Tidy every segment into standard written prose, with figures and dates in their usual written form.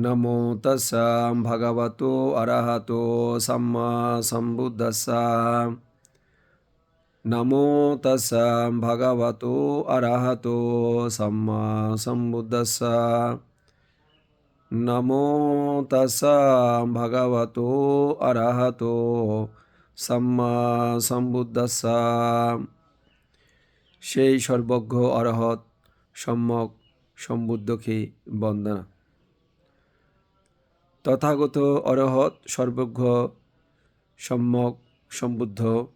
নমো তস্সা ভগবতো অরহতো সম্মা সম্বুদ্ধস্সা। নমো তস্সা ভগবতো অরহতো সম্মা সম্বুদ্ধস্সা। নমো তস্সা ভগবতো অরহতো সম্মা সম্বুদ্ধস্সা। সেই সর্বজ্ঞ অরহৎ সম্যক সম্বুদ্ধকে বন্দনা। তথাগত অরহৎ সর্বজ্ঞ সম্যক সম্বুদ্ধ,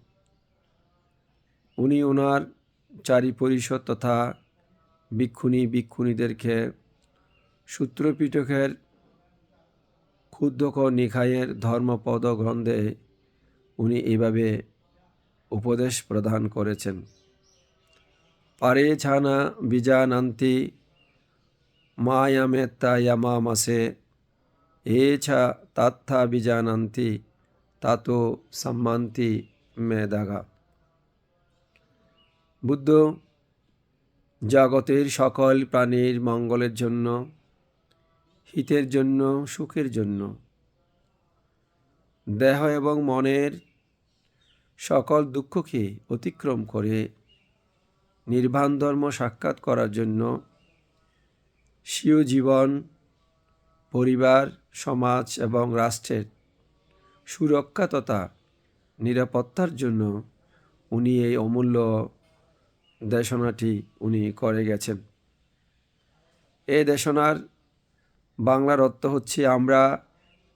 উনি ওনার চারি পরিষদ তথা ভিক্ষুণীদেরকে সূত্রপিটকের ক্ষুদ্রক নিকায়ের ধর্মপদ গ্রন্থে উনি এইভাবে উপদেশ প্রদান করেছেন। পারে ছানা বিজানান্তি মায়ামেত্তা ইয়ামামাসে এছা তাত্থা বিজানান্তি তাতো সম্মান্তি মেদাগা। বুদ্ধ জগতের সকল প্রাণীর মঙ্গলের জন্য, হিতের জন্য, সুখের জন্য, দেহ এবং মনের সকল দুঃখকে অতিক্রম করে নির্বাণ ধর্ম সাক্ষাৎ করার জন্য স্বীয় জীবন, পরিবার, সমাজ এবং রাষ্ট্রের সুরক্ষা তথা নিরাপত্তার জন্য উনি এই অমূল্য দেশনাটি উনি করে গেছেন। এই দেশনার বাংলার অর্থ হচ্ছে আমরা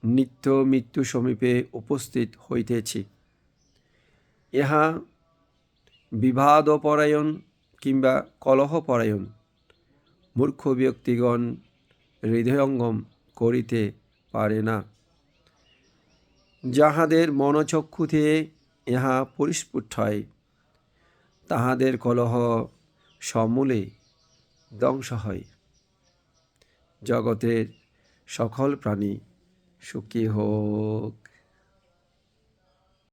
নিত্য মৃত্যু সমীপে উপস্থিত হইতেছি। ইহা বিবাদপরায়ণ কিংবা কলহপরায়ণ মূর্খ ব্যক্তিগণ হৃদয়ঙ্গম করিতে পারে না। যাহাদের মনচক্ষুতে ইহা পরিস্ফুট হয়, তাহাদের কলহ সমূলে ধ্বংস হয়। জগতের সকল প্রাণী সুখী হোক।